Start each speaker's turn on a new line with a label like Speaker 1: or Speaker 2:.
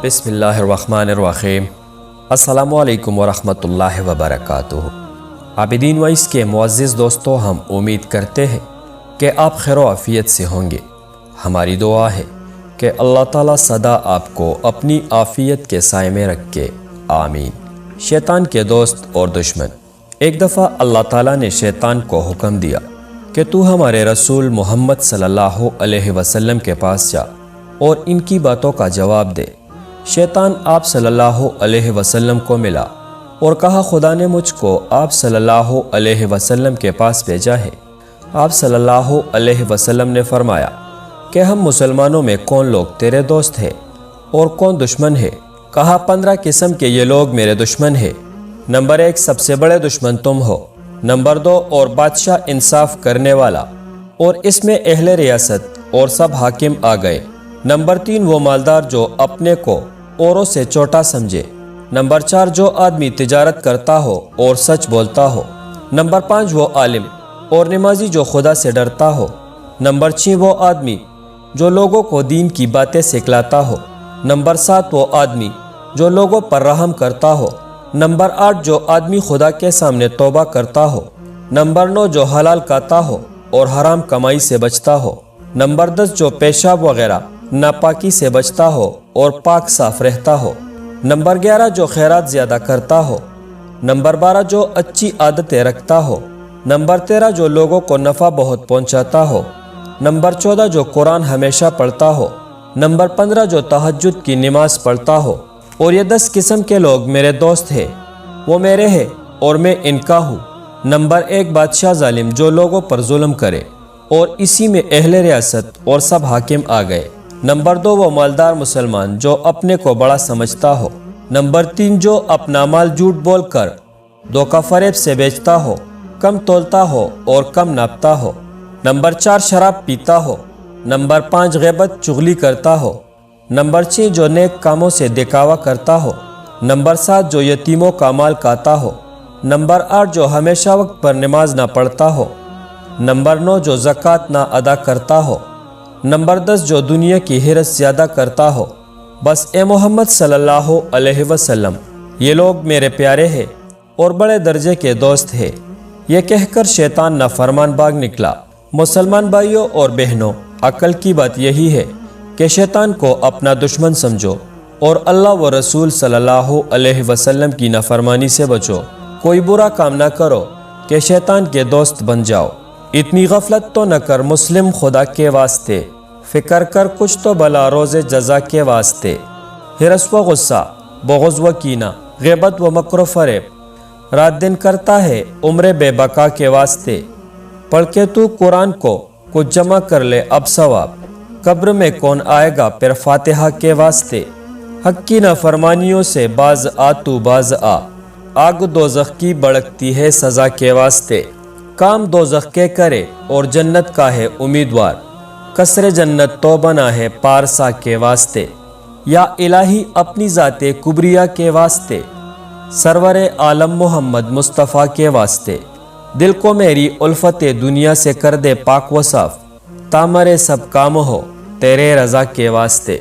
Speaker 1: بسم اللہ الرحمن الرحیم۔ السلام علیکم ورحمۃ اللہ وبرکاتہ۔ عابدین وائس کے معزز دوستو، ہم امید کرتے ہیں کہ آپ خیر و عافیت سے ہوں گے۔ ہماری دعا ہے کہ اللہ تعالیٰ سدا آپ کو اپنی عافیت کے سائے میں رکھے، آمین۔ شیطان کے دوست اور دشمن۔ ایک دفعہ اللہ تعالیٰ نے شیطان کو حکم دیا کہ تو ہمارے رسول محمد صلی اللہ علیہ وسلم کے پاس جا اور ان کی باتوں کا جواب دے۔ شیطان آپ صلی اللہ علیہ وسلم کو ملا اور کہا، خدا نے مجھ کو آپ صلی اللہ علیہ وسلم کے پاس بھیجا ہے۔ آپ صلی اللہ علیہ وسلم نے فرمایا کہ ہم مسلمانوں میں کون لوگ تیرے دوست ہیں اور کون دشمن ہے؟ کہا، 15 قسم کے یہ لوگ میرے دشمن ہیں۔ نمبر 1، سب سے بڑے دشمن تم ہو۔ نمبر 2، اور بادشاہ انصاف کرنے والا، اور اس میں اہل ریاست اور سب حاکم آ گئے۔ نمبر 3، وہ مالدار جو اپنے کو اوروں سے چھوٹا سمجھے۔ نمبر 4، جو آدمی تجارت کرتا ہو اور سچ بولتا ہو۔ نمبر 5، وہ عالم اور نمازی جو خدا سے ڈرتا ہو۔ نمبر 6، وہ آدمی جو لوگوں کو دین کی باتیں سکھلاتا ہو۔ نمبر 7، وہ آدمی جو لوگوں پر رحم کرتا ہو۔ نمبر 8، جو آدمی خدا کے سامنے توبہ کرتا ہو۔ نمبر 9، جو حلال کھاتا ہو اور حرام کمائی سے بچتا ہو۔ نمبر 10، جو پیشاب وغیرہ ناپاکی سے بچتا ہو اور پاک صاف رہتا ہو۔ نمبر 11، جو خیرات زیادہ کرتا ہو۔ نمبر 12، جو اچھی عادتیں رکھتا ہو۔ نمبر 13، جو لوگوں کو نفع بہت پہنچاتا ہو۔ نمبر 14، جو قرآن ہمیشہ پڑھتا ہو۔ نمبر 15، جو تہجد کی نماز پڑھتا ہو۔ اور یہ 10 قسم کے لوگ میرے دوست ہیں، وہ میرے ہیں اور میں ان کا ہوں۔ نمبر 1، بادشاہ ظالم جو لوگوں پر ظلم کرے، اور اسی میں اہل ریاست اور سب حاکم آ گئے۔ نمبر 2، وہ مالدار مسلمان جو اپنے کو بڑا سمجھتا ہو۔ نمبر 3، جو اپنا مال جھوٹ بول کر دھوکہ فریب سے بیچتا ہو، کم تولتا ہو اور کم ناپتا ہو۔ نمبر 4، شراب پیتا ہو۔ نمبر 5، غیبت چغلی کرتا ہو۔ نمبر 6، جو نیک کاموں سے دکھاوا کرتا ہو۔ نمبر 7، جو یتیموں کا مال کھاتا ہو۔ نمبر 8، جو ہمیشہ وقت پر نماز نہ پڑھتا ہو۔ نمبر 9، جو زکوٰۃ نہ ادا کرتا ہو۔ نمبر 10، جو دنیا کی حرص زیادہ کرتا ہو۔ بس اے محمد صلی اللہ علیہ وسلم، یہ لوگ میرے پیارے ہیں اور بڑے درجے کے دوست ہیں۔ یہ کہہ کر شیطان نافرمان بھاگ نکلا۔ مسلمان بھائیوں اور بہنوں، عقل کی بات یہی ہے کہ شیطان کو اپنا دشمن سمجھو اور اللہ و رسول صلی اللہ علیہ وسلم کی نافرمانی سے بچو۔ کوئی برا کام نہ کرو کہ شیطان کے دوست بن جاؤ۔ اتنی غفلت تو نہ کر مسلم خدا کے واسطے، فکر کر کچھ تو بلا روز جزا کے واسطے۔ حرص و غصہ، بغض و کینہ، غیبت و مکر و فریب، رات دن کرتا ہے عمر بے بقا کے واسطے۔ پڑھ کے تو قرآن کو کچھ جمع کر لے اب ثواب، قبر میں کون آئے گا پھر فاتحہ کے واسطے۔ حق کی نافرمانیوں سے باز آ تو باز آ، آگ دوزخ کی بڑکتی ہے سزا کے واسطے۔ کام دوزخ کے کرے اور جنت کا ہے امیدوار، قصر جنت تو بنا ہے پارسا کے واسطے۔ یا الہی اپنی ذات کبریا کے واسطے، سرور عالم محمد مصطفیٰ کے واسطے، دل کو میری الفت دنیا سے کر دے پاک و صاف، تامرے سب کام ہو تیرے رضا کے واسطے۔